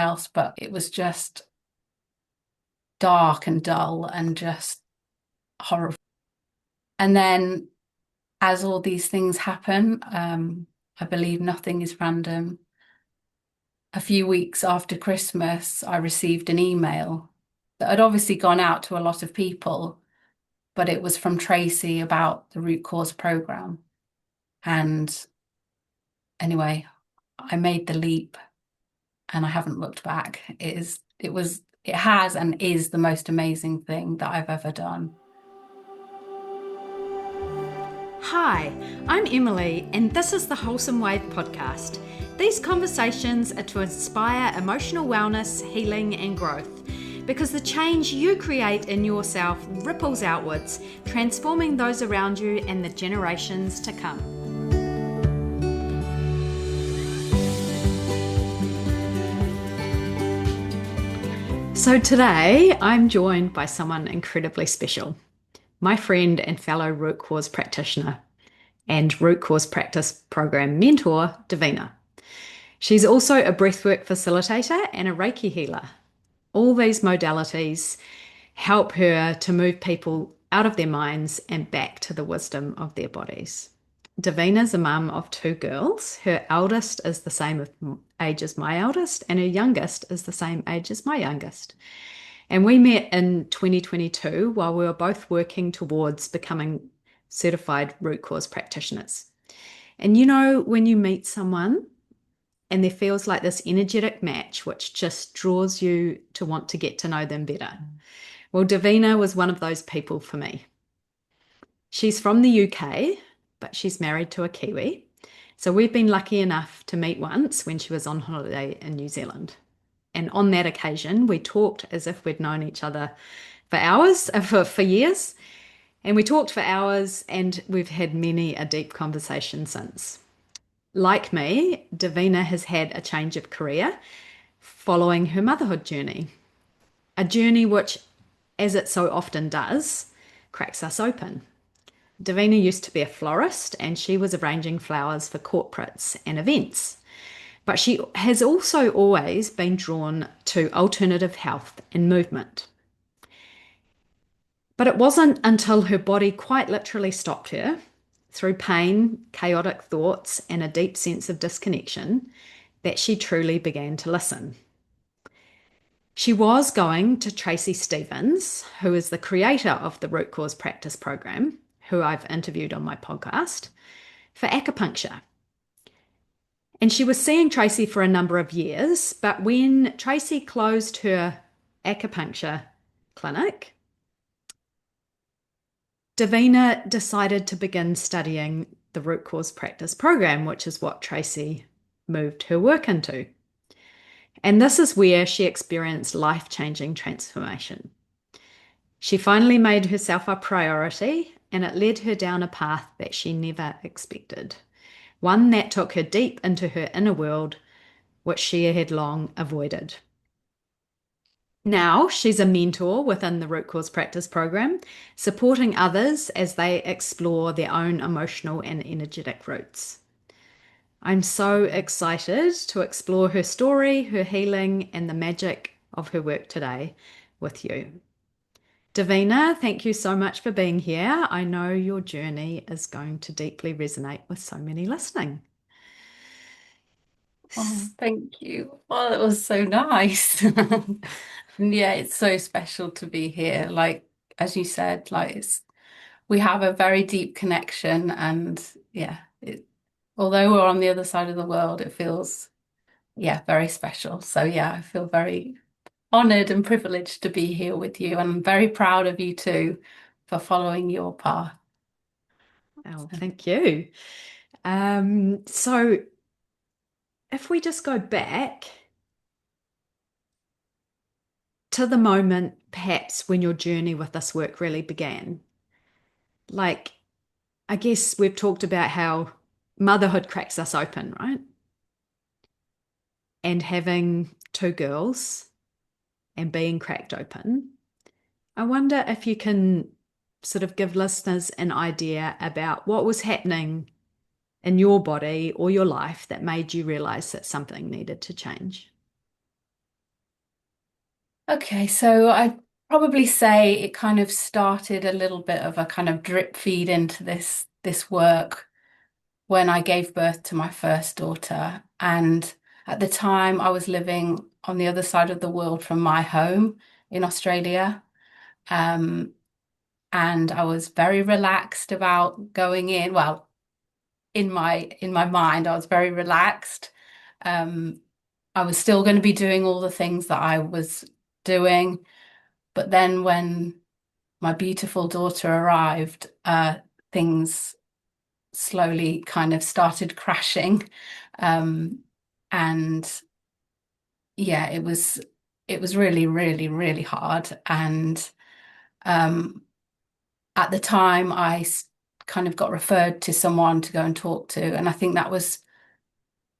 else, but it was just dark and dull and just horrible. And then as all these things happen, I believe nothing is random. A few weeks after Christmas, I received an email that had obviously gone out to a lot of people, but it was from Tracy about the root cause program. And anyway, I made the leap and I haven't looked back. It has and is the most amazing thing that I've ever done. Hi, I'm Emily, and this is the Wholesome Wave podcast. These conversations are to inspire emotional wellness, healing, and growth, because the change you create in yourself ripples outwards, transforming those around you and the generations to come. So today, I'm joined by someone incredibly special. My friend and fellow root cause practitioner and root cause practice program mentor, Davina. She's also a breathwork facilitator and a Reiki healer. All these modalities help her to move people out of their minds and back to the wisdom of their bodies. Davina's a mum of 2 girls. Her eldest is the same age as my eldest, and her youngest is the same age as my youngest. And we met in 2022 while we were both working towards becoming certified root cause practitioners. And you know, when you meet someone and there feels like this energetic match, which just draws you to want to get to know them better. Well, Davina was one of those people for me. She's from the UK, but she's married to a Kiwi. So we've been lucky enough to meet once when she was on holiday in New Zealand. And on that occasion, we talked as if we'd known each other for hours, for years. And we talked for hours, and we've had many a deep conversation since. Like me, Davina has had a change of career following her motherhood journey. A journey which, as it so often does, cracks us open. Davina used to be a florist, and she was arranging flowers for corporates and events. But she has also always been drawn to alternative health and movement. But it wasn't until her body quite literally stopped her through pain, chaotic thoughts, and a deep sense of disconnection that she truly began to listen. She was going to Tracy Stevens, who is the creator of the Root Cause Practice program, who I've interviewed on my podcast, for acupuncture. And she was seeing Tracy for a number of years, but when Tracy closed her acupuncture clinic, Davina decided to begin studying the Root Cause Practice program, which is what Tracy moved her work into. And this is where she experienced life-changing transformation. She finally made herself a priority, and it led her down a path that she never expected. One that took her deep into her inner world, which she had long avoided. Now she's a mentor within the Root Cause Practice program, supporting others as they explore their own emotional and energetic roots. I'm so excited to explore her story, her healing, and the magic of her work today with you. Davina, thank you so much for being here. I know your journey is going to deeply resonate with so many listening. Oh, thank you. Oh, that was so nice. And yeah, it's so special to be here. Like, as you said, we have a very deep connection, and yeah, although we're on the other side of the world, it feels, yeah, very special. So yeah, I feel very honored and privileged to be here with you, and I'm very proud of you too for following your path. Oh, thank you. So if we just go back to the moment, perhaps when your journey with this work really began, like, I guess we've talked about how motherhood cracks us open, right? And having 2 girls and being cracked open. I wonder if you can sort of give listeners an idea about what was happening in your body or your life that made you realize that something needed to change. Okay, so I'd probably say it kind of started a little bit of a kind of drip feed into this work when I gave birth to my first daughter. And at the time, I was living on the other side of the world from my home in Australia. Um, and I was very relaxed about going in. Well, in my mind, I was very relaxed. Um, I was still going to be doing all the things that I was doing. But then when my beautiful daughter arrived, things slowly kind of started crashing. Um, and yeah, it was really, really, really hard. And um, at the time, kind of got referred to someone to go and talk to. And I think that was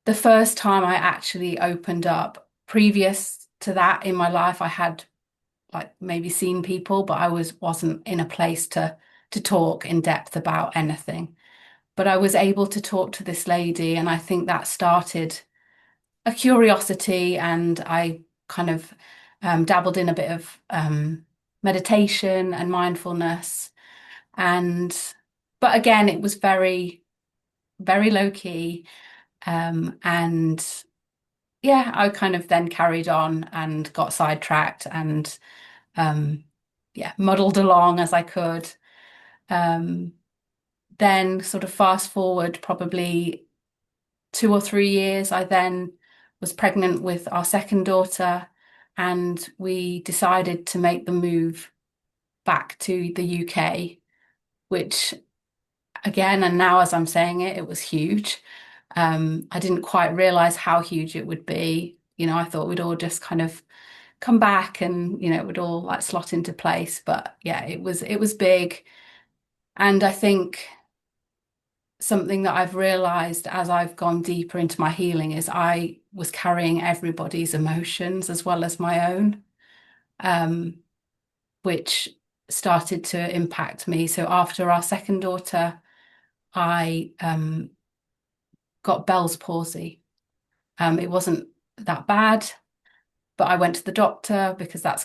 the first time I actually opened up. Previous to that in my life, I had like maybe seen people, but I wasn't in a place to talk in depth about anything. But I was able to talk to this lady, and I think that started a curiosity, and I kind of dabbled in a bit of meditation and mindfulness. And but again, it was very, very low key. And yeah, I kind of then carried on and got sidetracked and um, yeah, muddled along as I could. Um, then sort of fast forward probably 2 or 3 years, I then was pregnant with our second daughter, and we decided to make the move back to the UK, which again, and now as I'm saying it, it was huge. I didn't quite realize how huge it would be. I thought we'd all just kind of come back and, it would all like slot into place. But yeah, it was big. And I think something that I've realized as I've gone deeper into my healing is I was carrying everybody's emotions as well as my own, um, which started to impact me. So after our second daughter, I got Bell's palsy. It wasn't that bad, but I went to the doctor because that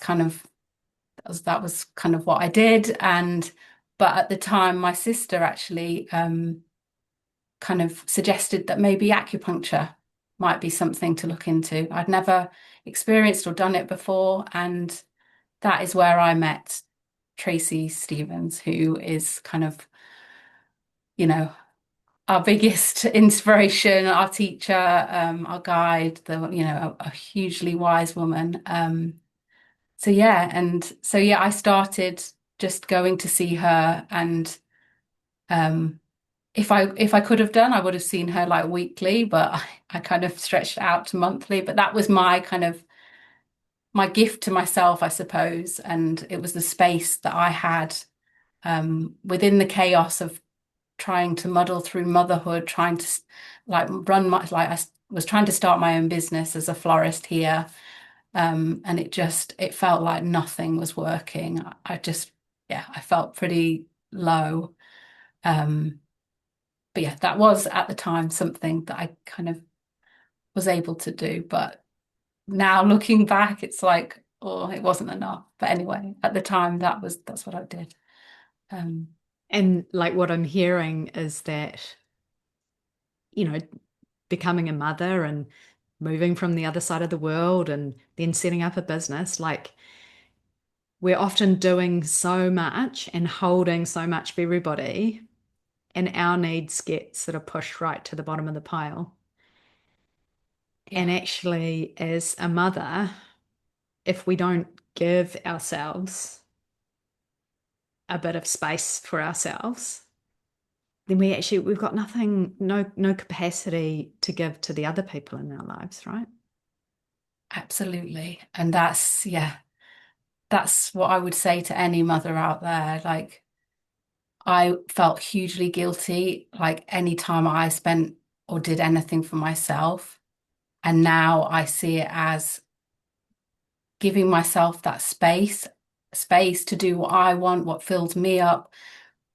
was kind of what I did. And but at the time, my sister actually kind of suggested that maybe acupuncture might be something to look into. I'd never experienced or done it before, and that is where I met Tracy Stevens, who is kind of, you know, our biggest inspiration, our teacher, our guide, a hugely wise woman. So yeah, I started just going to see her, and um, if I could have done, I would have seen her like weekly, but I kind of stretched it out to monthly. But that was my kind of my gift to myself, I suppose, and it was the space that I had within the chaos of trying to muddle through motherhood, trying to like run my like was trying to start my own business as a florist here. And it felt like nothing was working. I just, yeah, I felt pretty low. Um, but yeah, that was at the time something that I kind of was able to do. But now looking back, it's like, oh, it wasn't enough. But anyway, at the time, that's what I did. Um, And like what I'm hearing is that, you know, becoming a mother and moving from the other side of the world and then setting up a business, like we're often doing so much and holding so much for everybody, and our needs get sort of pushed right to the bottom of the pile. And yeah, actually, as a mother, if we don't give ourselves a bit of space for ourselves, then we've got nothing, no capacity to give to the other people in our lives, right? absolutely. And yeah, that's what I would say to any mother out there. Like, I felt hugely guilty, like any time I spent or did anything for myself. And now I see it as giving myself that space to do what I want, what fills me up,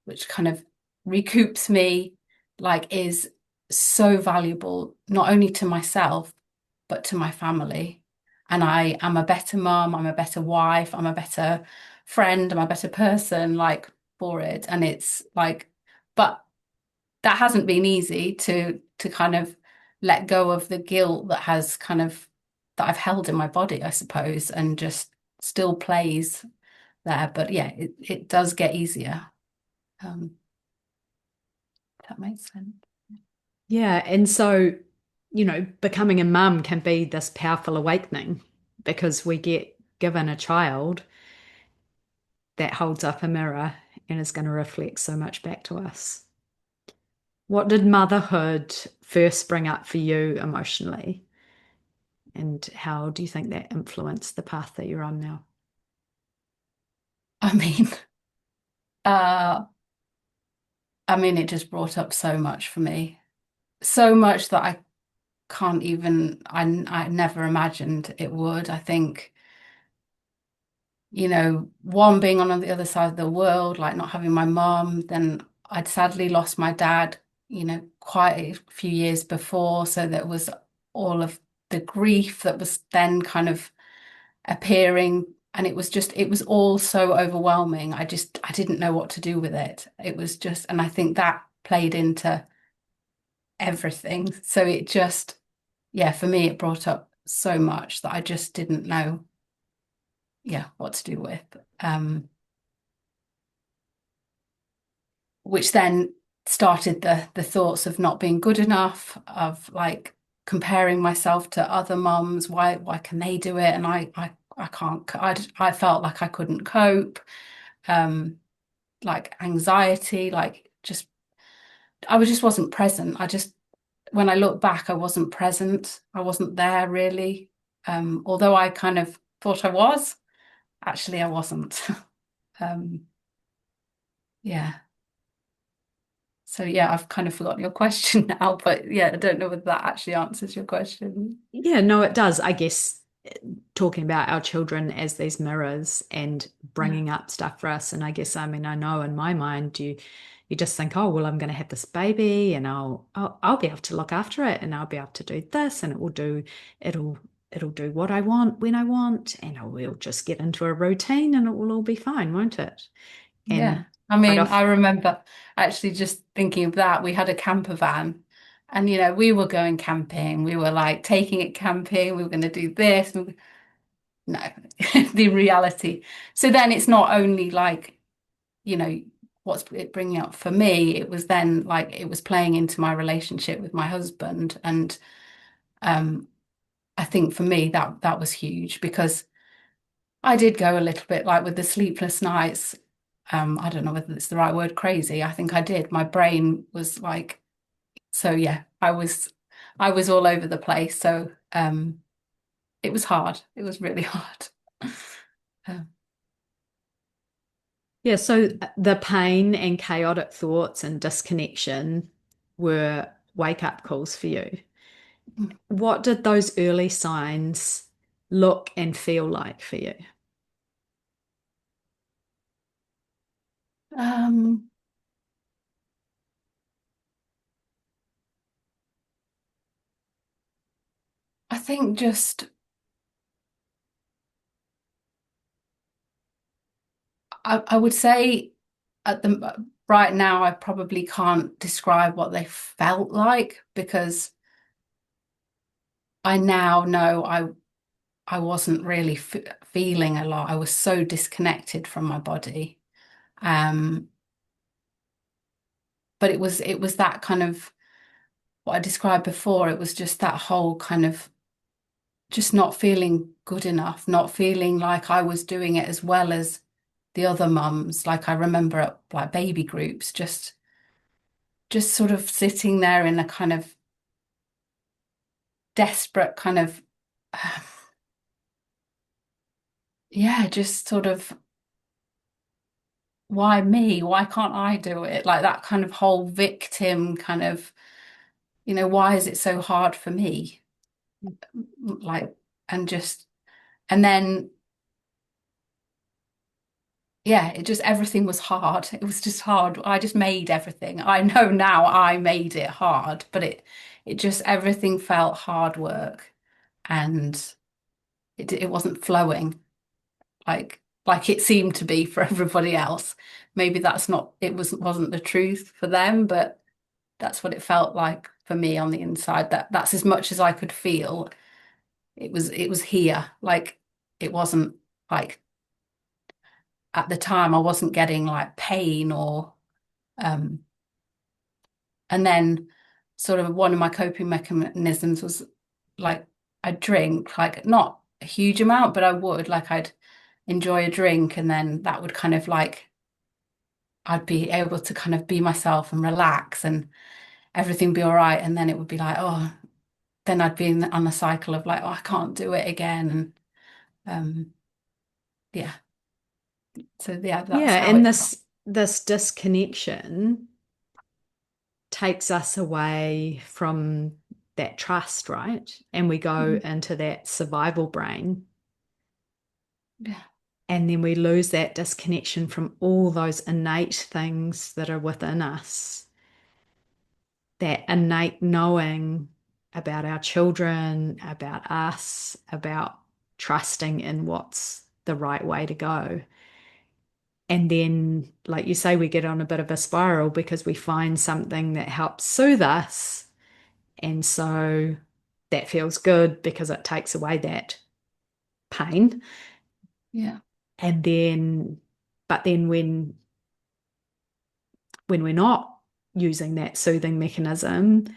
which kind of recoups me, like is so valuable, not only to myself, but to my family. and I am a better mom, I'm a better wife, I'm a better friend, I'm a better person, like for it. And it's like, but that hasn't been easy to kind of let go of the guilt that has kind of that I've held in my body, I suppose, and just still plays there. But yeah, it does get easier. If that makes sense. Yeah. And so, becoming a mum can be this powerful awakening because we get given a child that holds up a mirror and is going to reflect so much back to us. What did motherhood first bring up for you emotionally? And how do you think that influenced the path that you're on now? I mean, uh, I mean, it just brought up so much for me, so much that I can't even, I never imagined it would. I think, one being on the other side of the world, like not having my mom, then I'd sadly lost my dad, quite a few years before. So there was all of the grief that was then kind of appearing. And it was all so overwhelming. I didn't know what to do with it. It was just, and I think that played into everything. So it just, yeah, for me, it brought up so much that I just didn't know, yeah, what to do with. Um, which then started the thoughts of not being good enough, of like comparing myself to other mums. Why can they do it and I can't? I felt like I couldn't cope. Um, like anxiety, like just I just wasn't present. I just when I look back, I wasn't present. I wasn't there really. Although I kind of thought I was, actually I wasn't. Um, yeah. So yeah, I've kind of forgotten your question now, but yeah, I don't know whether that actually answers your question. Yeah, no, it does. I guess talking about our children as these mirrors and Yeah. bringing up stuff for us. And I guess, I mean, I know in my mind, you just think, oh, well, I'm going to have this baby and I'll be able to look after it and I'll be able to do this and it'll, it'll do what I want when I want and we'll just get into a routine and it will all be fine, won't it? Yeah. And I quite mean, I often, remember actually just thinking of that. We had a camper van and, we were going camping. We were like taking it camping. We were going to do this. No, the reality. So then it's not only like, you know, what's it bringing up for me, it was then like it was playing into my relationship with my husband. And um, I think for me that was huge because I did go a little bit like with the sleepless nights. I don't know whether it's the right word, crazy. I think I did. My brain was like, so yeah, I was all over the place. So it was hard. It was really hard. Um, yeah, so the pain and chaotic thoughts and disconnection were wake up calls for you. What did those early signs look and feel like for you? um, I think just I would say at the right now I probably can't describe what they felt like because I now know I wasn't really f feeling a lot. I was so disconnected from my body. Um, but it was that kind of what I described before. It was just that whole kind of just not feeling good enough, not feeling like I was doing it as well as the other mums. Like I remember at like baby groups, just sort of sitting there in a kind of desperate kind of yeah, just sort of why me? Why can't I do it? Like that kind of whole victim kind of, why is it so hard for me? Like, and just, and then, yeah, it just, everything was hard. It was just hard. I just made everything. I know now I made it hard, but it just, everything felt hard work. And it wasn't flowing like it seemed to be for everybody else. Maybe that's not it wasn't the truth for them, but that's what it felt like for me on the inside. That's as much as I could feel. It was here. Like it wasn't like at the time I wasn't getting like pain or um and then sort of one of my coping mechanisms was like I'd drink, like not a huge amount, but I would like I'd enjoy a drink and then that would kind of like I'd be able to kind of be myself and relax and everything be all right. And then it would be like, oh, then I'd be on the cycle of like, oh, I can't do it again. And yeah. So yeah, that's Yeah, how and it felt. this disconnection takes us away from that trust, right? And we go Mhm. into that survival brain. Yeah. And then we lose that disconnection from all those innate things that are within us, that innate knowing about our children, about us, about trusting in what's the right way to go. And then, like you say, we get on a bit of a spiral because we find something that helps soothe us. And so that feels good because it takes away that pain. Yeah. And then, but then when we're not using that soothing mechanism,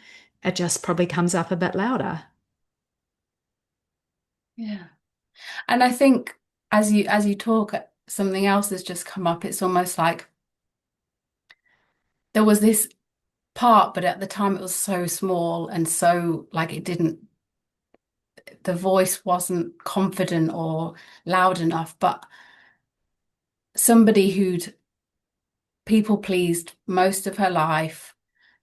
it just probably comes up a bit louder. Yeah. And I think as you talk, something else has just come up. It's almost like there was this part, but at the time it was so small and so like it didn't the voice wasn't confident or loud enough. But somebody who'd people pleased most of her life,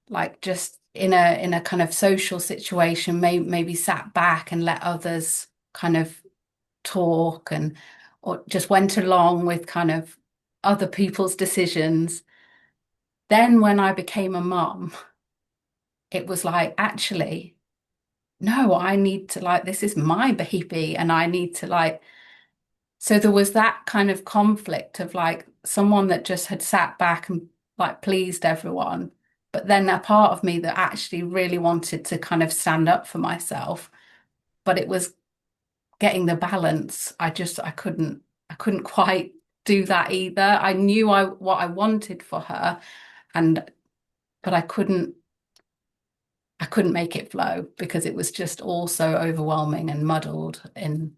like just in a kind of social situation, maybe sat back and let others kind of talk and or just went along with kind of other people's decisions. Then when I became a mum, it was like, actually, no, I need to like, this is my baby and I need to like, so there was that kind of conflict of like someone that just had sat back and like pleased everyone, but then a part of me that actually really wanted to kind of stand up for myself, but it was getting the balance. I couldn't quite do that either. I knew I what I wanted for her and but I couldn't make it flow because it was just all so overwhelming and muddled in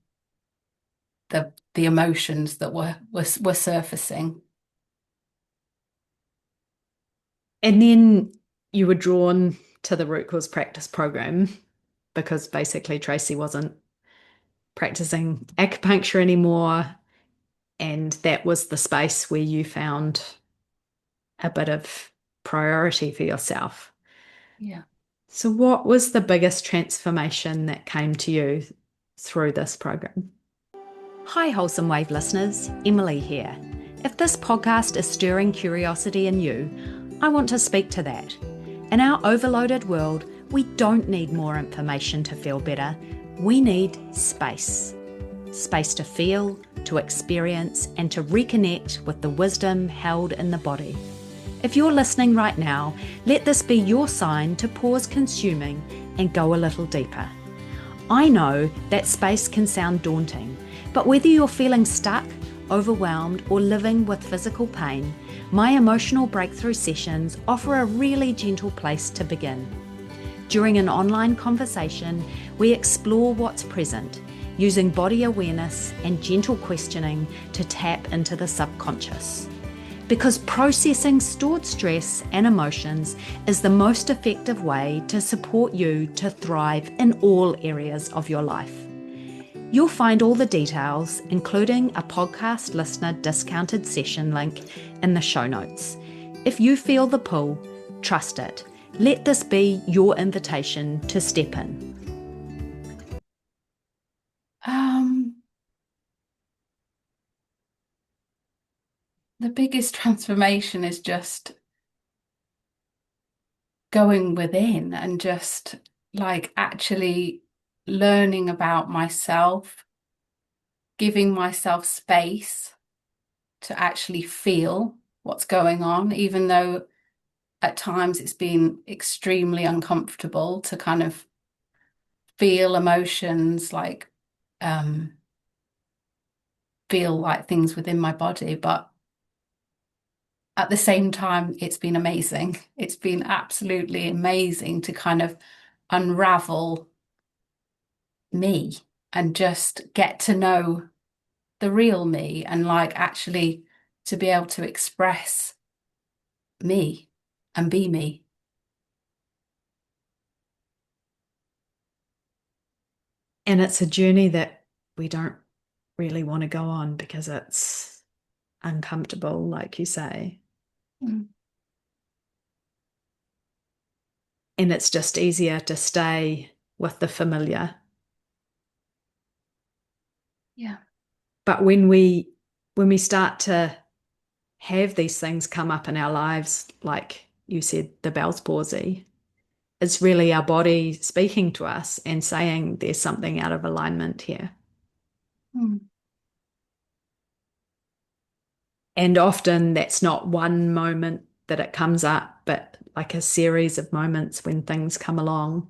the emotions that were surfacing. And then you were drawn to the root cause practice program because basically Tracy wasn't practicing acupuncture anymore. And that was the space where you found a bit of priority for yourself. Yeah. So, what was the biggest transformation that came to you through this program? Hi, Wholesome Wave listeners, Emily here. If this podcast is stirring curiosity in you, I want to speak to that. In our overloaded world, we don't need more information to feel better. We need space. Space to feel, to experience, and to reconnect with the wisdom held in the body. If you're listening right now, let this be your sign to pause consuming and go a little deeper. I know that space can sound daunting, but whether you're feeling stuck, overwhelmed, or living with physical pain, my emotional breakthrough sessions offer a really gentle place to begin. During an online conversation, we explore what's present, using body awareness and gentle questioning to tap into the subconscious. Because processing stored stress and emotions is the most effective way to support you to thrive in all areas of your life. You'll find all the details, including a podcast listener discounted session link, in the show notes. If you feel the pull, trust it. Let this be your invitation to step in. Um, the biggest transformation is just going within and just like actually learning about myself giving myself space to actually feel what's going on, even though at times it's been extremely uncomfortable to kind of feel emotions, like um, feel like things within my body. But at the same time, it's been amazing. It's been absolutely amazing to kind of unravel me and just get to know the real me, and like actually to be able to express me and be me. And it's a journey that we don't really want to go on because it's uncomfortable, like you say. Mm. And it's just easier to stay with the familiar. Yeah. But when we start to have these things come up in our lives, like you said, the Bell's palsy, it's really our body speaking to us and saying there's something out of alignment here. Mm. And often that's not one moment that it comes up, but like a series of moments when things come along.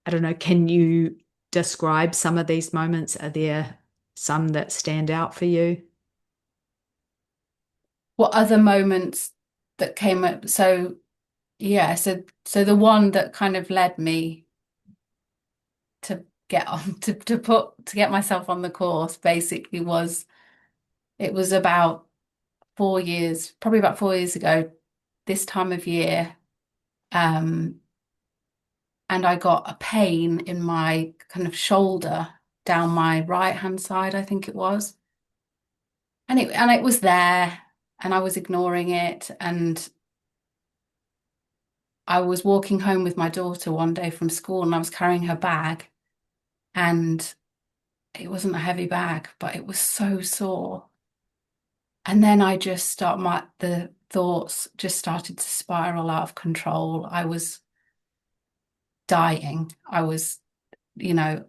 I don't know, can you describe some of these moments? Are there some that stand out for you? What other moments that came up? So yeah, so the one that kind of led me to get on to get myself on the course basically was, it was about 4 years, probably about 4 years ago, this time of year. Um, and I got a pain in my kind of shoulder down my right hand side, I think it was. And it was there, and I was ignoring it. And I was walking home with my daughter one day from school, and I was carrying her bag, and it wasn't a heavy bag, but it was so sore. And then I just start my the thoughts just started to spiral out of control. I was dying. You know,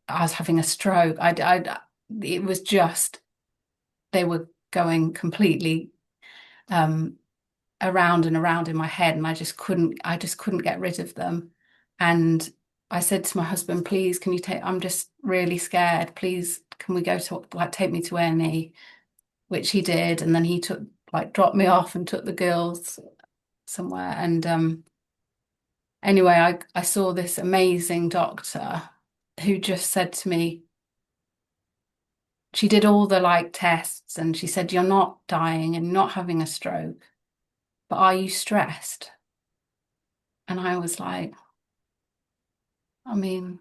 I was having a stroke. It was just, they were going completely um, around and around in my head, and I just couldn't get rid of them. And I said to my husband, please, can you take, I'm just really scared. Please, can we go to, like, take me to A&E, which he did. And then he took, like, dropped me off and took the girls somewhere. And anyway, I saw this amazing doctor who just said to me, she did all the like tests, and she said, you're not dying and not having a stroke, but are you stressed? And I was like, I mean,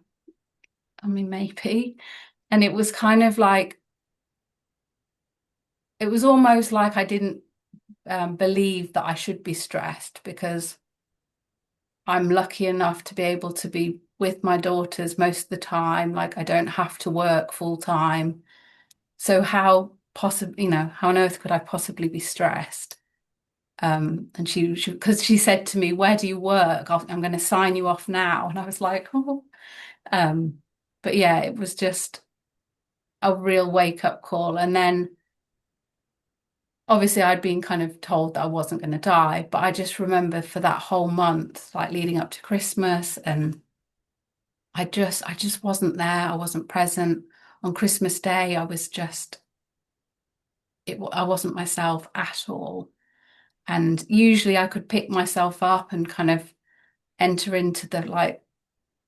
maybe. And it was kind of like, it was almost like I didn't believe that I should be stressed, because I'm lucky enough to be able to be with my daughters most of the time. Like, I don't have to work full time. So how possibly, how on earth could I possibly be stressed? And because she said to me, where do you work? I'm going to sign you off now. And I was like, oh. But yeah, it was just a real wake up call. And then obviously I'd been kind of told that I wasn't going to die, but I just remember for that whole month, like leading up to Christmas, and I just wasn't there. I wasn't present. On Christmas Day, I wasn't myself at all. And usually I could pick myself up and kind of enter into the, like,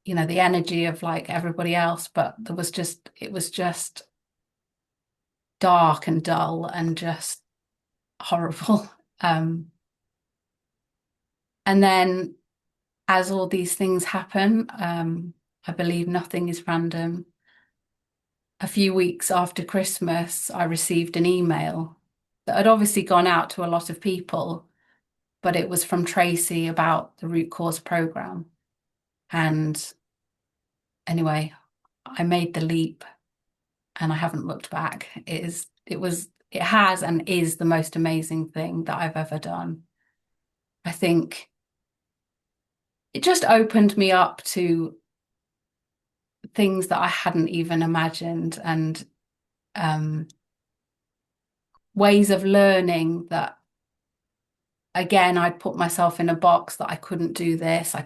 the energy of like everybody else, but it was just dark and dull and just horrible. Um, and then as all these things happen, I believe nothing is random. A few weeks after Christmas, I received an email that had obviously gone out to a lot of people, but it was from Tracy about the Root Cause program. And anyway, I made the leap, and I haven't looked back. It has and is the most amazing thing that I've ever done. I think it just opened me up to things that I hadn't even imagined, and um, ways of learning that, again, I'd put myself in a box that I couldn't do this, I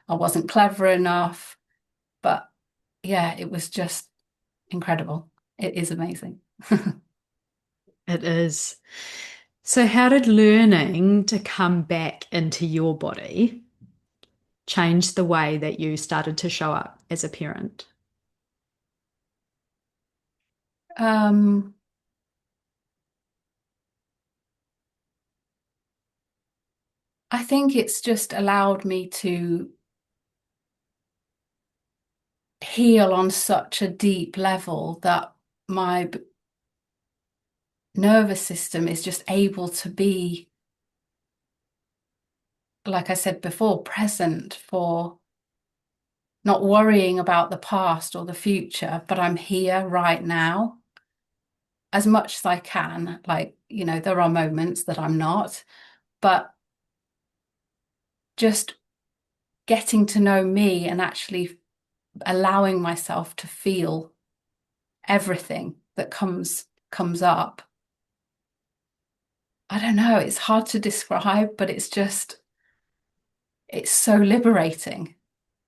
wasn't clever enough. But yeah, it was just incredible. It is amazing. It is. So, how did learning to come back into your body change the way that you started to show up as a parent? Um, I think it's just allowed me to heal on such a deep level that my nervous system is just able to be, like I said before, present, for not worrying about the past or the future, but I'm here right now as much as I can. Like, there are moments that I'm not, but just getting to know me and actually allowing myself to feel everything that comes up. I don't know, it's hard to describe, but it's so liberating.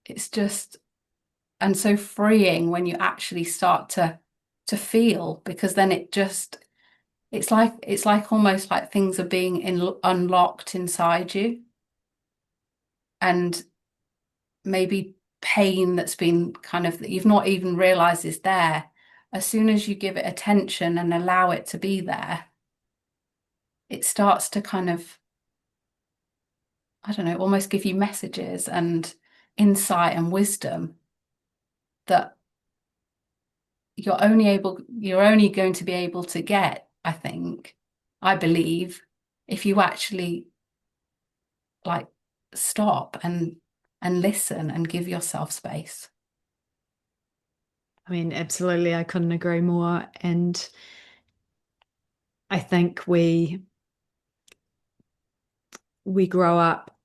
It's just, and so freeing when you actually start to feel, because then it's like almost like things are being unlocked inside you, and maybe pain that's been kind of, that you've not even realized is there. As soon as you give it attention and allow it to be there, it starts to kind of, I don't know, almost give you messages and insight and wisdom that you're only going to be able to get, I believe, if you actually, like, stop and listen and give yourself space. I mean, absolutely, I couldn't agree more. And I think we grow up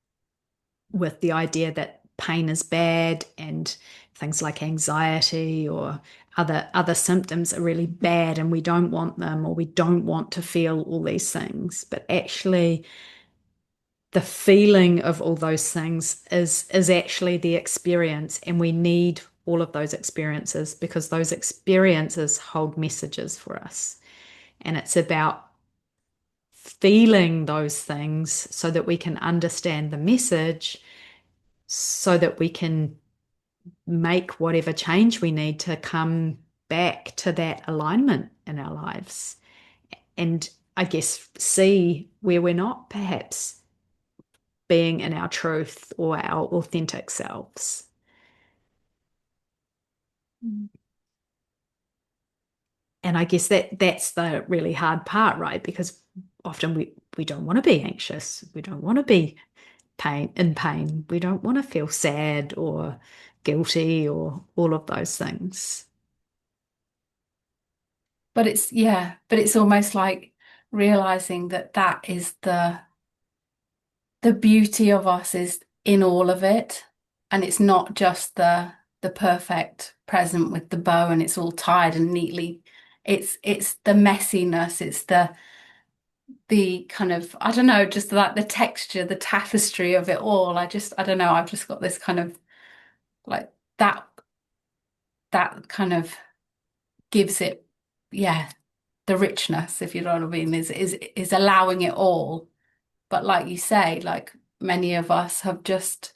with the idea that pain is bad and things like anxiety or other symptoms are really bad and we don't want them, or we don't want to feel all these things. But actually, the feeling of all those things is actually the experience, and we need all of those experiences because those experiences hold messages for us. And it's about feeling those things so that we can understand the message, so that we can make whatever change we need to come back to that alignment in our lives. And I guess see where we're not perhaps being in our truth or our authentic selves. And I guess that's the really hard part, right? Because often we don't want to be anxious. We don't want to be pain. We don't want to feel sad or guilty or all of those things. But it's almost like realizing that that is the beauty of us, is in all of it. And it's not just the perfect present with the bow and it's all tied and neatly. It's the messiness, it's the kind of, I don't know, just like the texture, the tapestry of it all. I don't know, I've just got this kind of, like, that kind of gives it, yeah, the richness, if you know what I mean, is allowing it all. But like you say, like, many of us have just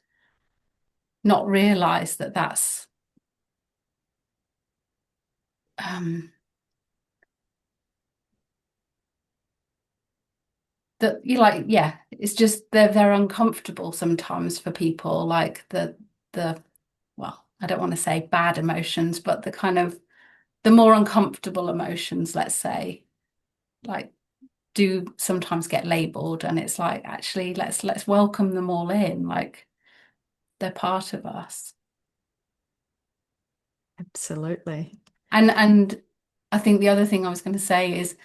not realized that that's um that you, like, yeah, it's just they're uncomfortable sometimes for people, like the well, I don't want to say bad emotions, but the kind of the more uncomfortable emotions, let's say, like, do sometimes get labeled, and it's like, actually, let's welcome them all in, like, they're part of us. Absolutely. And I think the other thing I was going to say is,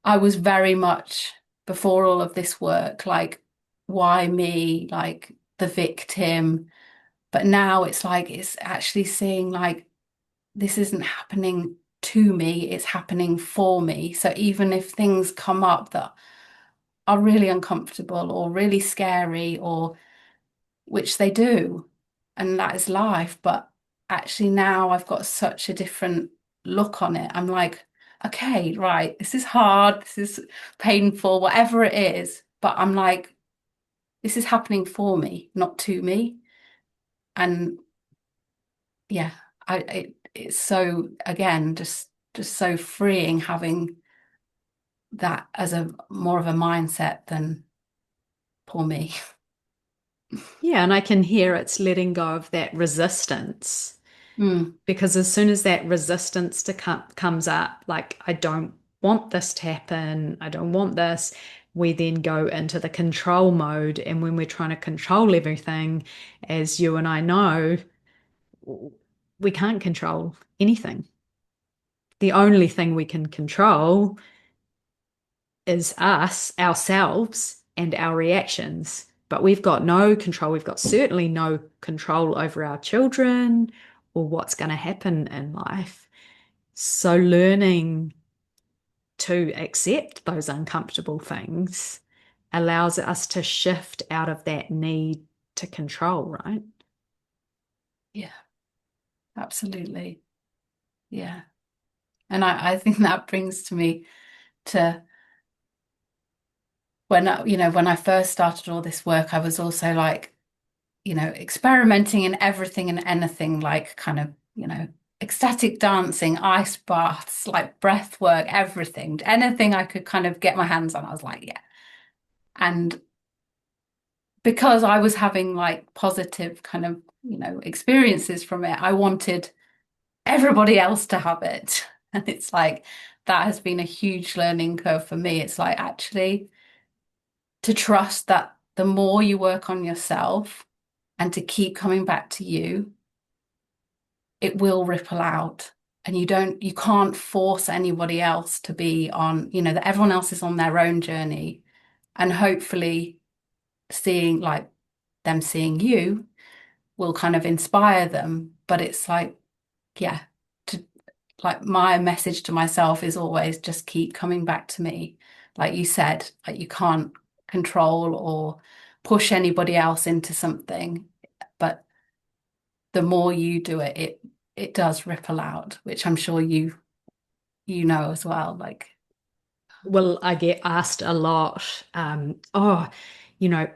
I was very much, before all of this work, like, why me, like the victim, But now it's like it's actually seeing like this isn't happening to me, it's happening for me. So even if things come up that are really uncomfortable or really scary, or which they do, and that is life, but actually now I've got such a different look on it. I'm like, okay, right, this is hard, this is painful, whatever it is, but I'm like, this is happening for me, not to me. And yeah, it's so, again, just so freeing having that as a more of a mindset than poor me. Yeah, and I can hear it's letting go of that resistance. Mm, Because as soon as that resistance comes up, like, I don't want this to happen, I don't want this, we then go into the control mode. And when we're trying to control everything, as you and I know, we can't control anything. The only thing we can control is us, ourselves, and our reactions. But we've got no control. We've got certainly no control over our children or what's going to happen in life. So learning to accept those uncomfortable things allows us to shift out of that need to control, right? yeah, absolutely. Yeah. And I think that brings to me to when when I first started all this work, I was also like, experimenting in everything and anything, like kind of, ecstatic dancing, ice baths, like breath work, everything, anything I could kind of get my hands on. I was like, yeah. And because I was having like positive kind of, experiences from it, I wanted everybody else to have it. And it's like that has been a huge learning curve for me. It's like actually to trust that the more you work on yourself and to keep coming back to you, it will ripple out. And you can't force anybody else to be on, that everyone else is on their own journey. And hopefully seeing like them seeing you will kind of inspire them. But it's like, yeah, to like my message to myself is always just keep coming back to me. Like you said, like you can't control or push anybody else into something, but the more you do it, it does ripple out, which I'm sure you know as well. Like, Well, I get asked a lot, oh, you know,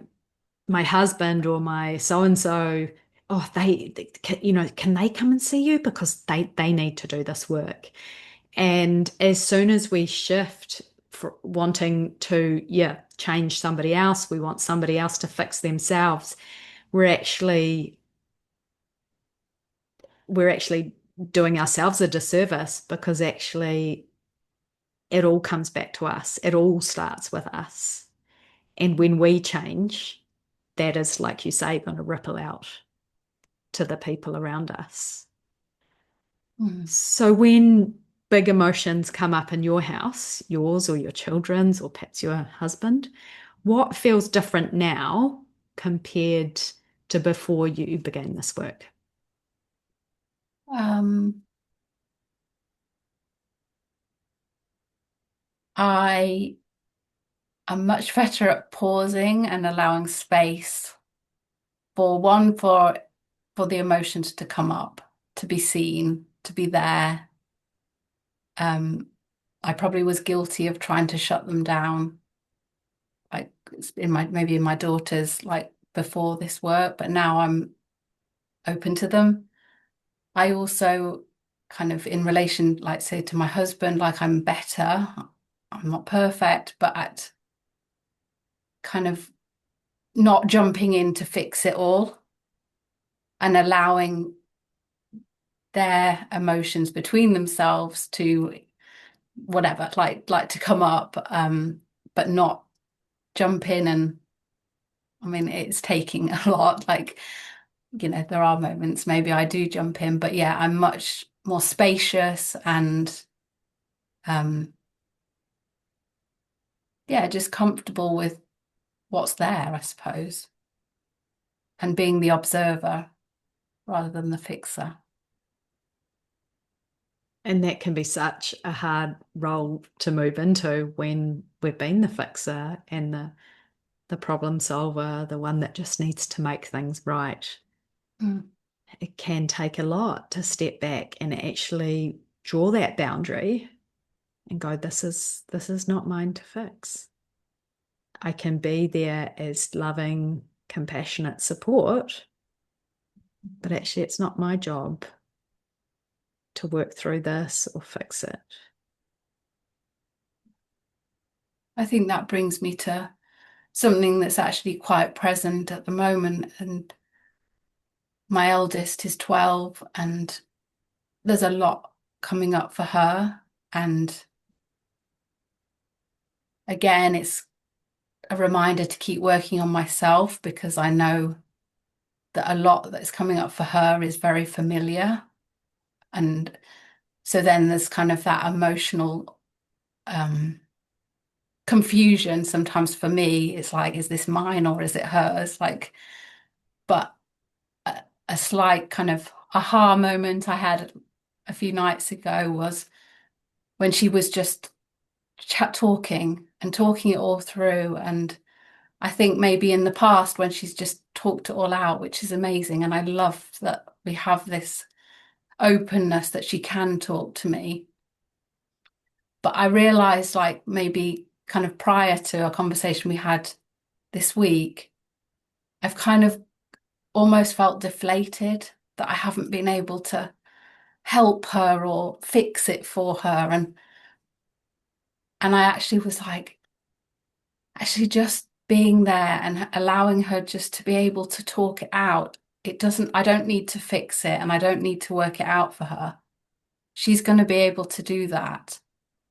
my husband or my so and so, oh, can they come and see you because they need to do this work. And as soon as we shift for wanting to, yeah, change somebody else, we want somebody else to fix themselves, we're actually we're actually doing ourselves a disservice because actually it all comes back to us. It all starts with us. And when we change, that is, like you say, going to ripple out to the people around us. mm. So when big emotions come up in your house, yours or your children's, or perhaps your husband, what feels different now compared to before you began this work? um, I am much better at pausing and allowing space for the emotions to come up, to be seen, to be there. I probably was guilty of trying to shut them down, like maybe in my daughters, like before this work, but now I'm open to them. I also kind of in relation, like say to my husband, like I'm better. I'm not perfect, but at kind of not jumping in to fix it all and allowing their emotions between themselves to whatever, like to come up, but not jump in. And I mean, it's taking a lot. Like, there are moments maybe I do jump in, but yeah, I'm much more spacious and um yeah, just comfortable with what's there, I suppose, and being the observer. rather than the fixer. And that can be such a hard role to move into when we've been the fixer and the problem solver, the one that just needs to make things right. Mm. It can take a lot to step back and actually draw that boundary and go, this is not mine to fix. I can be there as loving, compassionate support, but actually it's not my job to work through this or fix it. I think that brings me to something that's actually quite present at the moment. And my eldest is 12, and there's a lot coming up for her. And again, it's a reminder to keep working on myself, because I know that a lot that's coming up for her is very familiar. And so then there's kind of that emotional confusion sometimes for me. It's like, is this mine or is it hers? Like, but a slight kind of aha moment I had a few nights ago was when she was just talking it all through. And I think maybe in the past when she's just talked it all out, which is amazing. And I love that we have this openness that she can talk to me. But I realized, like, maybe kind of prior to a conversation we had this week, I've kind of almost felt deflated that I haven't been able to help her or fix it for her. And I actually was like, actually just being there and allowing her just to be able to talk it out. I don't need to fix it, and I don't need to work it out for her. She's going to be able to do that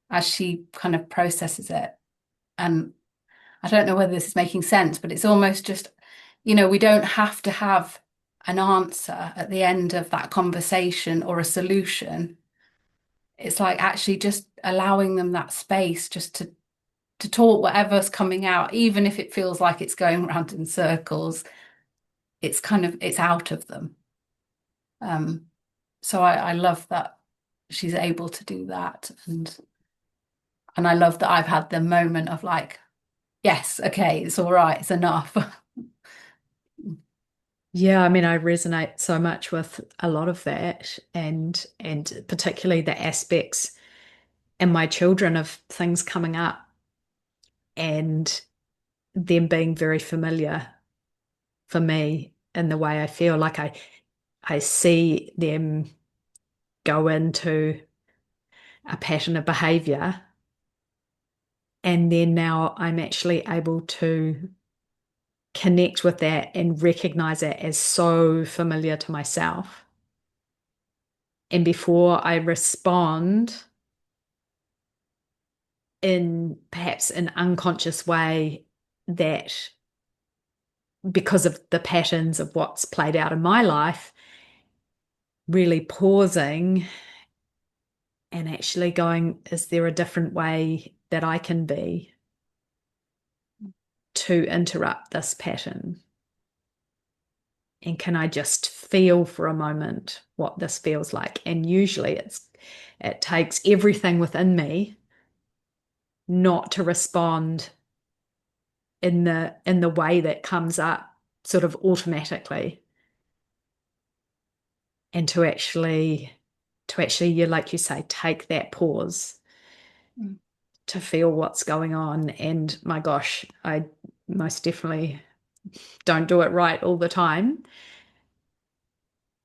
as she kind of processes it. And I don't know whether this is making sense, but it's almost just, we don't have to have an answer at the end of that conversation or a solution. It's like actually just allowing them that space just to talk whatever's coming out, even if it feels like it's going around in circles. It's out of them. Um, so I love that she's able to do that, and I love that I've had the moment of like, yes, okay, it's all right, it's enough. Yeah, I mean, I resonate so much with a lot of that, and particularly the aspects in my children of things coming up and them being very familiar for me in the way I feel like I see them go into a pattern of behavior, and then now I'm actually able to connect with that and recognize it as so familiar to myself. And before I respond in perhaps an unconscious way, that because of the patterns of what's played out in my life, really pausing and actually going, is there a different way that I can be to interrupt this pattern? And can I just feel for a moment what this feels like? And usually it takes everything within me not to respond in the way that comes up sort of automatically, and to actually, you like you say, take that pause Mm. to feel what's going on. And my gosh, I most definitely don't do it right all the time,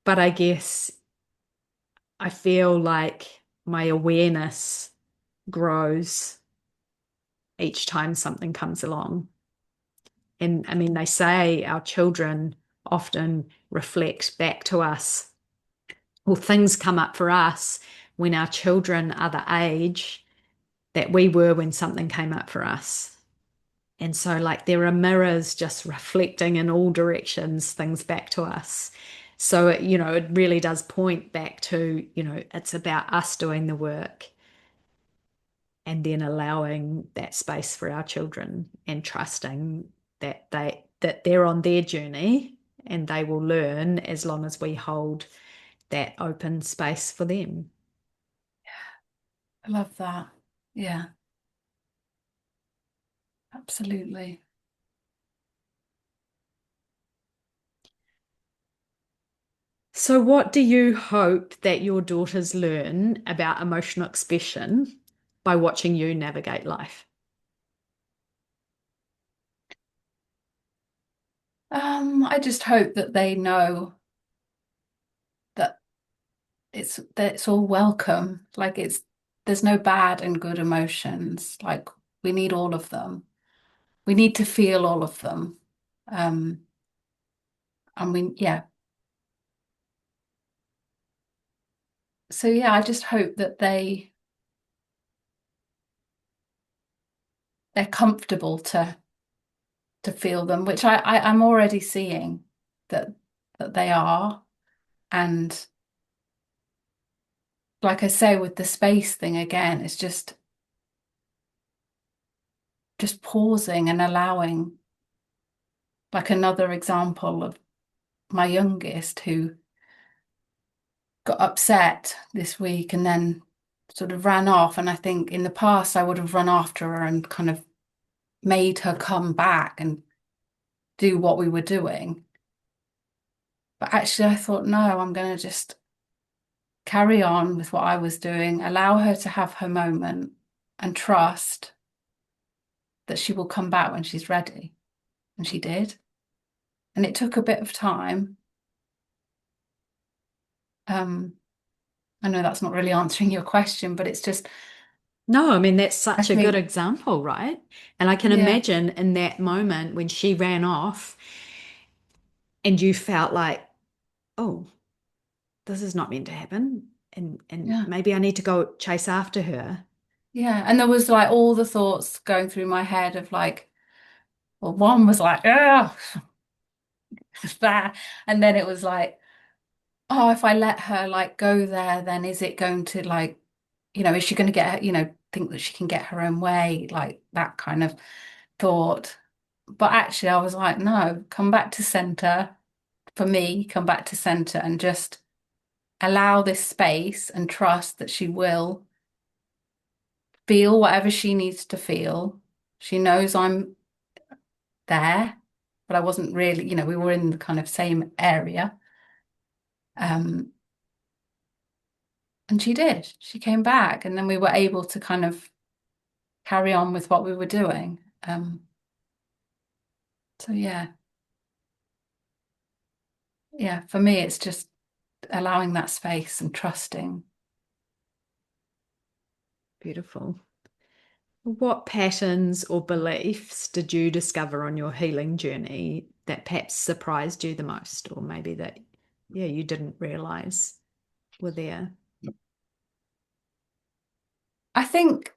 but I guess I feel like my awareness grows each time something comes along. And I mean, they say our children often reflect back to us, or things come up for us when our children are the age that we were when something came up for us. And so, like, there are mirrors just reflecting in all directions things back to us. So, it really does point back to, it's about us doing the work and then allowing that space for our children and trusting that they're on their journey and they will learn as long as we hold that open space for them. I love that. Yeah, absolutely. So, what do you hope that your daughters learn about emotional expression by watching you navigate life? I just hope that they know that it's all welcome. Like there's no bad and good emotions. Like we need all of them. We need to feel all of them. Um, and yeah. So yeah, I just hope that they're comfortable to feel them, which I'm already seeing that they are. And like I say, with the space thing again, it's just pausing and allowing, like another example of my youngest who got upset this week and then sort of ran off. And I think in the past I would have run after her and kind of made her come back and do what we were doing. But actually, I thought, no, I'm going to just carry on with what I was doing, allow her to have her moment, and trust that she will come back when she's ready. And she did. And it took a bit of time. Um, I know that's not really answering your question, but it's just, No, I mean, that's I such a good think, example, right? And I can yeah, imagine in that moment when she ran off and you felt like, oh, this is not meant to happen. And yeah, maybe I need to go chase after her. yeah. And there was like all the thoughts going through my head of like, well, one was like, oh, that. And then it was like, oh, if I let her like go there, then is it going to like, is she going to get, think that she can get her own way? Like that kind of thought. But actually, I was like, no, come back to center. For me, come back to center and just allow this space and trust that she will feel whatever she needs to feel. She knows I'm there, but I wasn't really, we were in the kind of same area. Um, and she did. She came back, and then we were able to kind of carry on with what we were doing. So yeah, for me, it's just allowing that space and trusting. Beautiful. What patterns or beliefs did you discover on your healing journey that perhaps surprised you the most, or maybe that, yeah, you didn't realize were there? I think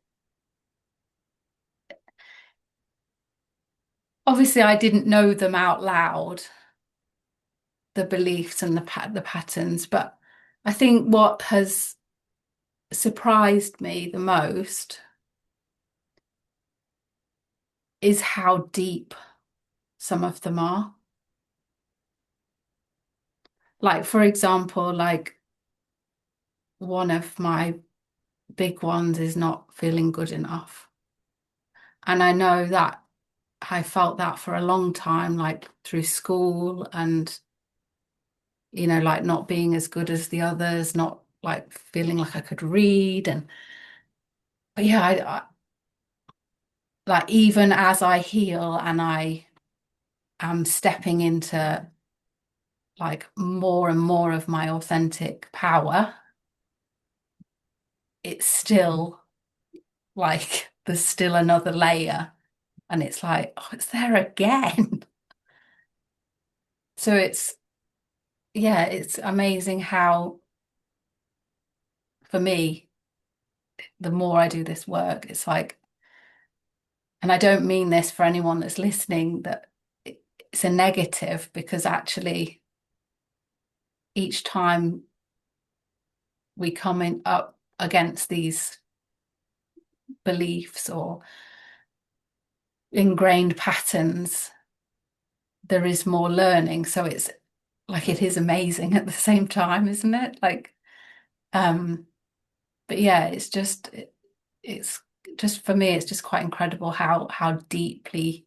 obviously I didn't know them out loud, the beliefs and the patterns, but I think what has surprised me the most is how deep some of them are. Like, for example, like one of my big ones is not feeling good enough. And I know that I felt that for a long time, like through school and, like not being as good as the others, not like feeling like I could read. But yeah, like even as I heal and I am stepping into like more and more of my authentic power, it's still like there's still another layer. And it's like, oh, it's there again. So yeah, it's amazing how, for me, the more I do this work, it's like, and I don't mean this for anyone that's listening, that it's a negative, because actually each time we come in up against these beliefs or ingrained patterns, there is more learning. So it's like it is amazing at the same time, isn't it? Like, um, but yeah, it's just for me, it's just quite incredible how deeply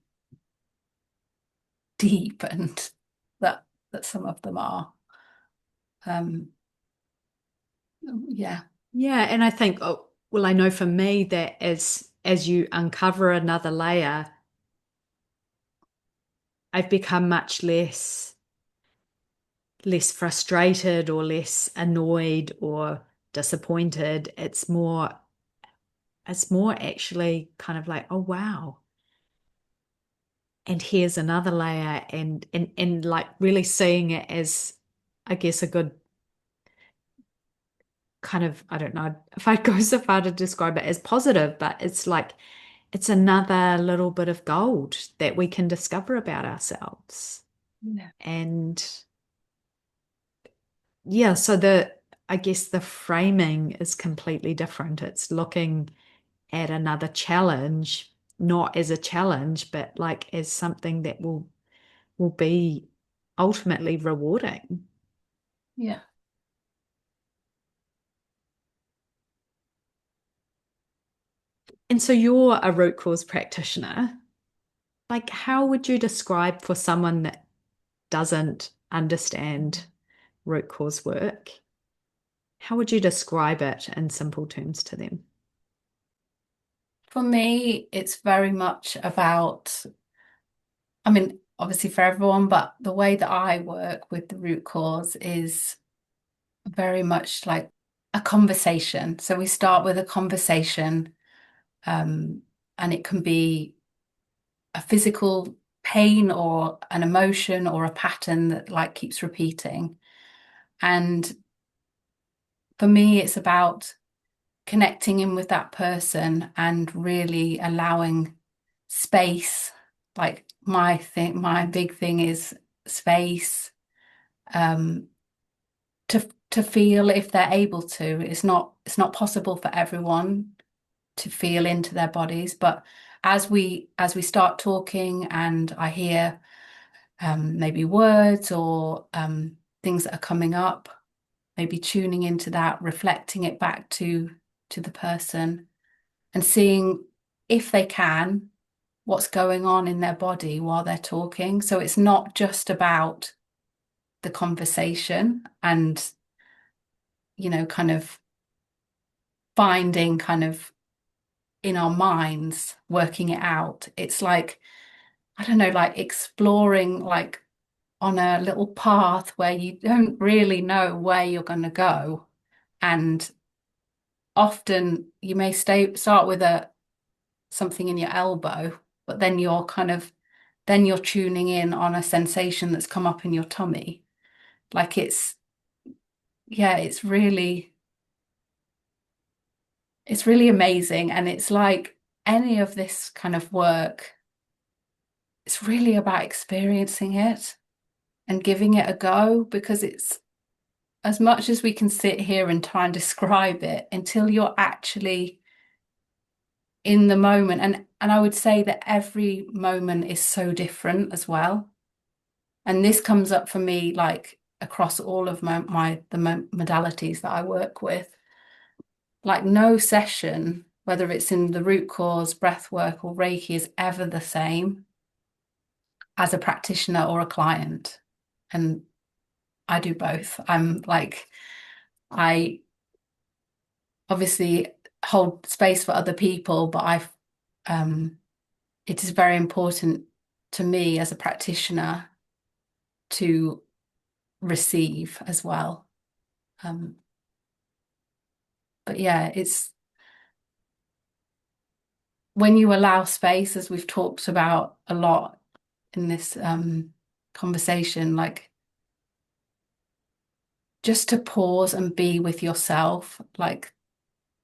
deep and that that some of them are. Um, yeah, Yeah, and I think, oh, well, I know for me that as you uncover another layer, I've become much less frustrated or less annoyed or disappointed. It's more actually kind of like, oh wow. And here's another layer and like really seeing it as, I guess, a good kind of, I don't know if I'd go so far to describe it as positive, but it's like it's another little bit of gold that we can discover about ourselves. yeah, And yeah, so I guess the framing is completely different. It's looking at another challenge, not as a challenge, but like as something that will be ultimately rewarding. yeah. And so you're a root cause practitioner. Like, how would you describe for someone that doesn't understand root cause work? How would you describe it in simple terms to them? For me, it's very much about, I mean, obviously for everyone, but the way that I work with the root cause is very much like a conversation. So we start with a conversation, um, and it can be a physical pain or an emotion or a pattern that like keeps repeating. And for me, it's about connecting in with that person and really allowing space. Like my big thing is space, um, to feel if they're able to. It's not possible for everyone to feel into their bodies, but as we start talking and I hear maybe words or things that are coming up, maybe tuning into that, reflecting it back to the person and seeing if they can what's going on in their body while they're talking. So it's not just about the conversation and, kind of finding kind of in our minds, working it out. It's like, I don't know, like exploring like on a little path where you don't really know where you're going to go. And often you may start with a something in your elbow, but then you're tuning in on a sensation that's come up in your tummy. Like yeah, it's really amazing. And it's like any of this kind of work, it's really about experiencing it and giving it a go because it's as much as we can sit here and try and describe it until you're actually in the moment. And I would say that every moment is so different as well. And this comes up for me like across all of the modalities that I work with. Like no session, whether it's in the root cause, breath work, or Reiki, is ever the same as a practitioner or a client. And I do both. I obviously hold space for other people, but um, it is very important to me as a practitioner to receive as well. Um, but yeah, it's when you allow space, as we've talked about a lot in this conversation, like just to pause and be with yourself, like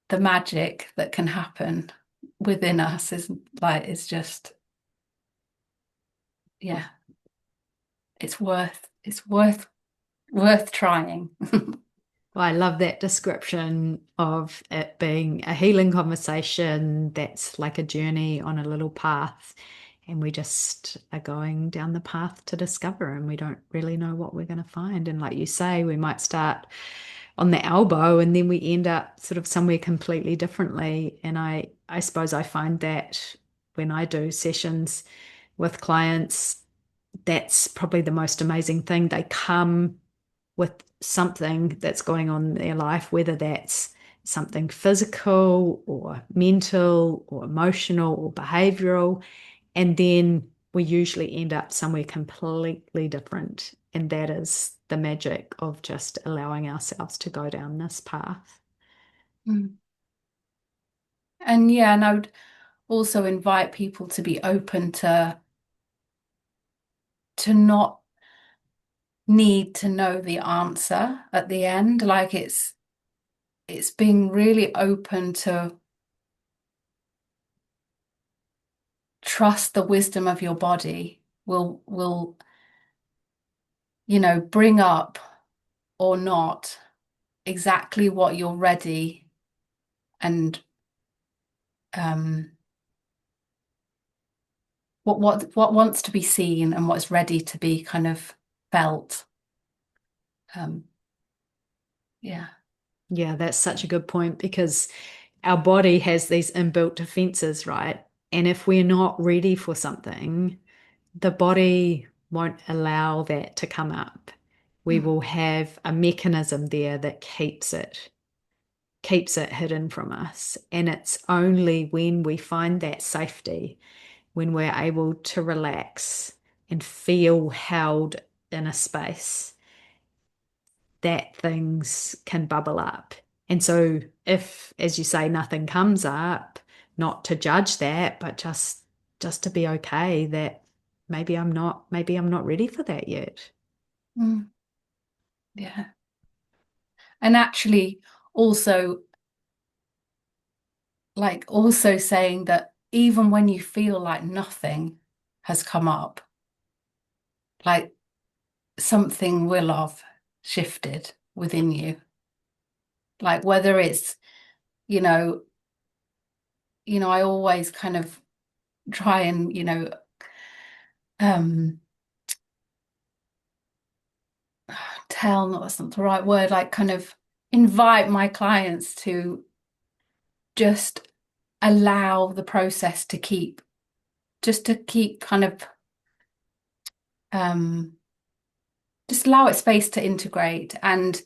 the magic that can happen within us is like, it's just, yeah, it's worth trying. Well, I love that description of it being a healing conversation that's like a journey on a little path. and we just are going down the path to discover, and we don't really know what we're going to find. And like you say, we might start on the elbow and then we end up sort of somewhere completely differently. And I suppose I find that when I do sessions with clients, that's probably the most amazing thing. They come with something that's going on in their life, whether that's something physical or mental or emotional or behavioral. And then we usually end up somewhere completely different. And that is the magic of just allowing ourselves to go down this path. Mm. And yeah, and I would also invite people to be open to not need to know the answer at the end. Like it's being really open to trust the wisdom of your body will bring up or not exactly what you're ready and um what wants to be seen and what's ready to be kind of felt. Um yeah. Yeah, that's such a good point because our body has these inbuilt defenses, right? And if we're not ready for something, the body won't allow that to come up. We Mm, will have a mechanism there that keeps it hidden from us. And it's only when we find that safety, when we're able to relax and feel held in a space, that things can bubble up. And so if, as you say, nothing comes up, not to judge that, but just to be okay that maybe I'm not ready for that yet. mm, yeah. And actually also also saying that even when you feel like nothing has come up, like something will have shifted within you. Like whether it's, you know, I always kind of try and, um tell, no, that's not the right word, like kind of invite my clients to just allow the process to keep kind of um just allow it space to integrate, and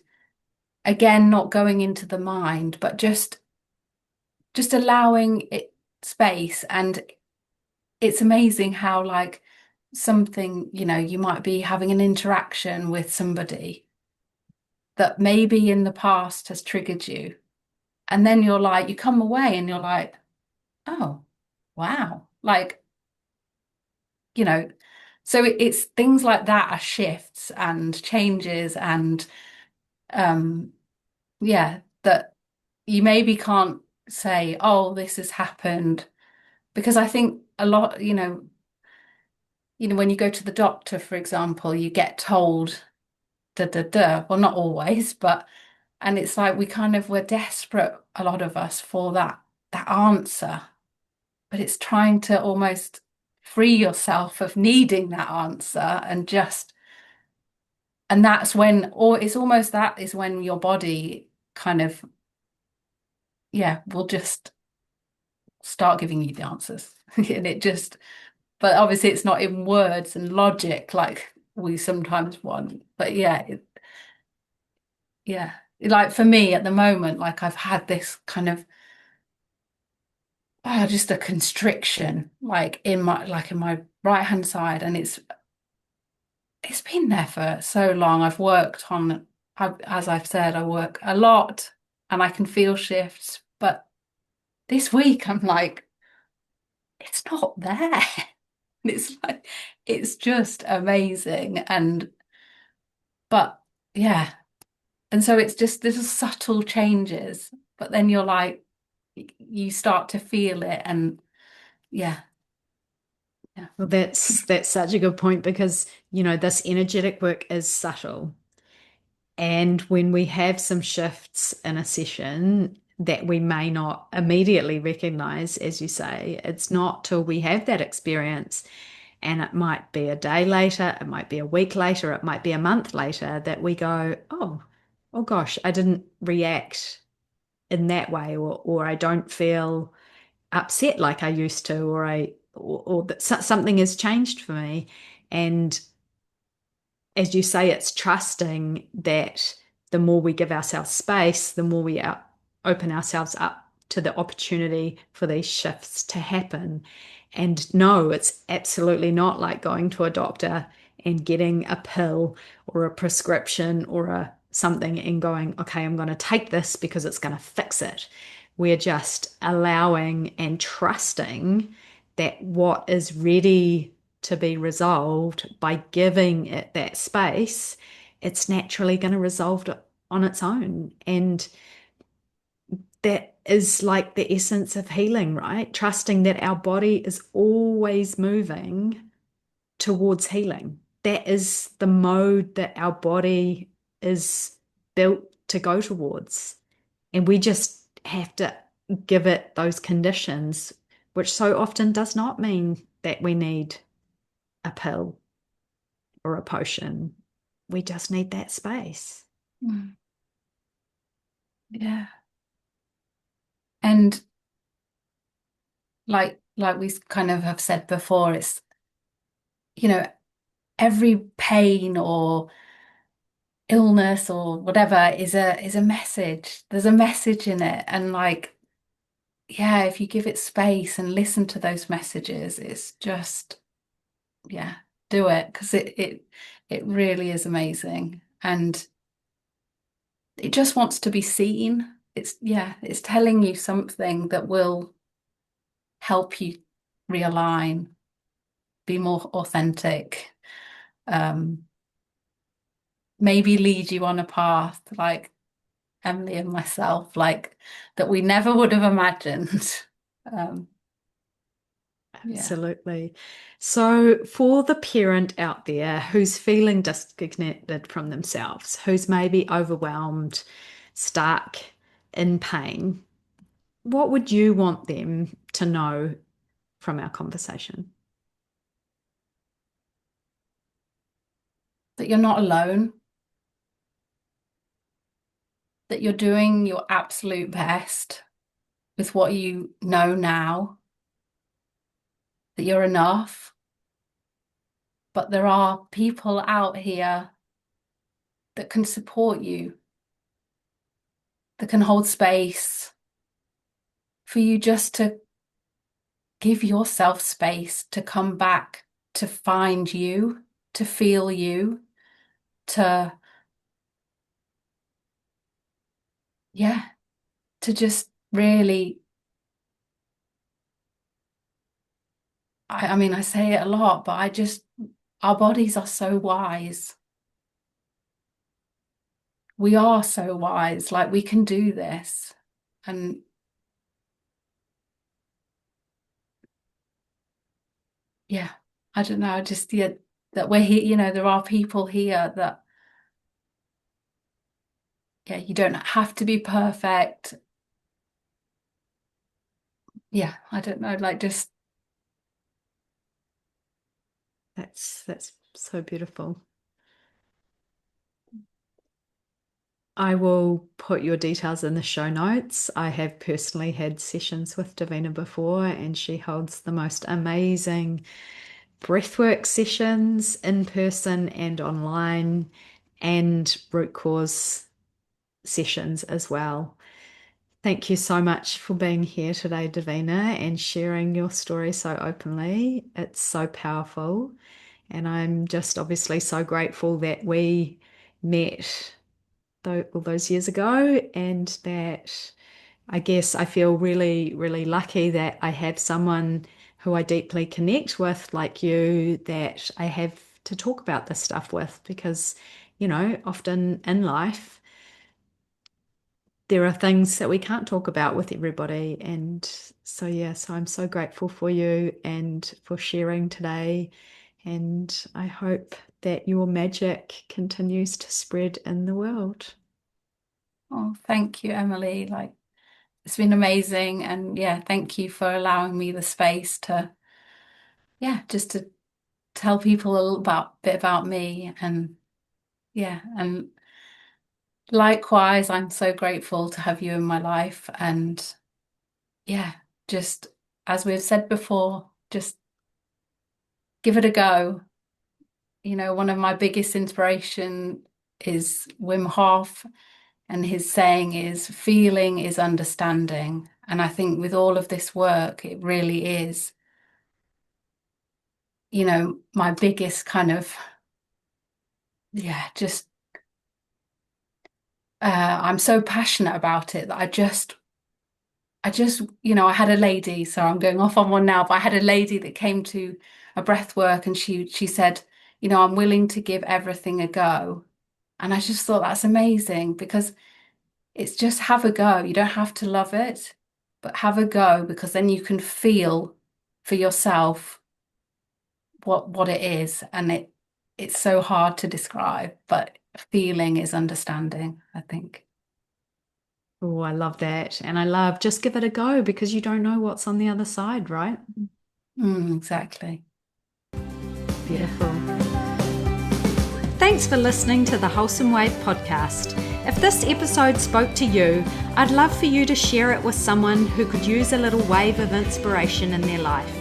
again not going into the mind but just allowing it space. And it's amazing how like something, you might be having an interaction with somebody that maybe in the past has triggered you, and then you come away and you're like, oh wow, like, you know so it's things like that are shifts and changes, and um yeah, that you maybe can't say, oh, this has happened, because I think a lot, when you go to the doctor, for example, you get told da da da. Well, not always, but and it's like we're desperate, a lot of us, for that answer, but it's trying to almost free yourself of needing that answer and that's when, or it's almost that is when your body kind of, yeah, will just start giving you the answers. And it just, but obviously it's not in words and logic like we sometimes want. But yeah, yeah. Like for me at the moment, like I've had this kind of, just a constriction, like in my right hand side, and it's been there for so long. I've worked on, as I've said, I work a lot and I can feel shifts, but this week I'm like, it's not there. And it's like, it's just amazing. But yeah. And so it's just little subtle changes, but then you're like, you start to feel it. And yeah, yeah. Well, that's such a good point because, this energetic work is subtle. And when we have some shifts in a session, that we may not immediately recognize, as you say. It's not till we have that experience, and it might be a day later, it might be a week later, it might be a month later that we go, oh gosh, I didn't react in that way, or I don't feel upset like I used to, or that something has changed for me. And as you say, it's trusting that the more we give ourselves space, the more we open ourselves up to the opportunity for these shifts to happen. And no, it's absolutely not like going to a doctor and getting a pill or a prescription or a something and going, okay, I'm going to take this because it's going to fix it. We're just allowing and trusting that what is ready to be resolved, by giving it that space, it's naturally going to resolve on its own. And that is like the essence of healing, right? Trusting that our body is always moving towards healing. That is the mode that our body is built to go towards. And we just have to give it those conditions, which so often does not mean that we need a pill or a potion. We just need that space. Mm. Yeah. And like we kind of have said before, it's, you know, every pain or illness or whatever is a message. There's a message in it. And like, yeah, if you give it space and listen to those messages, it's just, yeah, do it because it really is amazing. And it just wants to be seen. It's, yeah, it's telling you something that will help you realign, be more authentic, um, maybe lead you on a path like Emily and myself, like that we never would have imagined. Um, yeah. Absolutely. So, for the parent out there who's feeling disconnected from themselves, who's maybe overwhelmed, stuck, in pain, what would you want them to know from our conversation? That you're not alone, that you're doing your absolute best with what you know now, that you're enough, but there are people out here that can support you, that can hold space for you just to give yourself space to come back, to find you, to feel you, to, yeah, to just really, I mean, I say it a lot, but our bodies are so wise. We are so wise, like we can do this. And yeah, I don't know, just, yeah, that we're here, there are people here that, yeah, you don't have to be perfect. Yeah, I don't know, like just, That's so beautiful. I will put your details in the show notes. I have personally had sessions with Davina before, and she holds the most amazing breathwork sessions in person and online, and root cause sessions as well. Thank you so much for being here today, Davina, and sharing your story so openly. It's so powerful. And I'm just obviously so grateful that we met all those years ago, and that I guess I feel really, really lucky that I have someone who I deeply connect with, like you, that I have to talk about this stuff with, because, often in life, there are things that we can't talk about with everybody. And so, yeah, so I'm so grateful for you and for sharing today. And I hope that your magic continues to spread in the world. oh, thank you, Emily. Like, it's been amazing. And yeah, thank you for allowing me the space to, yeah, just to tell people a little bit about me. And yeah, and likewise, I'm so grateful to have you in my life. And yeah, just as we've said before, just give it a go. One of my biggest inspiration is Wim Hof, and his saying is, feeling is understanding. And I think with all of this work, it really is, my biggest kind of, yeah, just, I'm so passionate about it that I had a lady, so I'm going off on one now, but I had a lady that came to a breath work, and she said, I'm willing to give everything a go. And I just thought that's amazing, because it's just have a go. You don't have to love it, but have a go, because then you can feel for yourself what it is. And it's so hard to describe, but feeling is understanding, I think. Oh, I love that. And I love just give it a go because you don't know what's on the other side, right? Exactly. Beautiful. Thanks for listening to the Wholesome Wave podcast. If this episode spoke to you, I'd love for you to share it with someone who could use a little wave of inspiration in their life.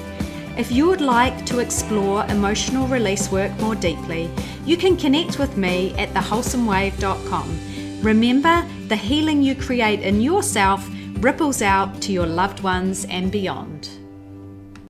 If you would like to explore emotional release work more deeply, you can connect with me at thewholesomewave.com. Remember, the healing you create in yourself ripples out to your loved ones and beyond.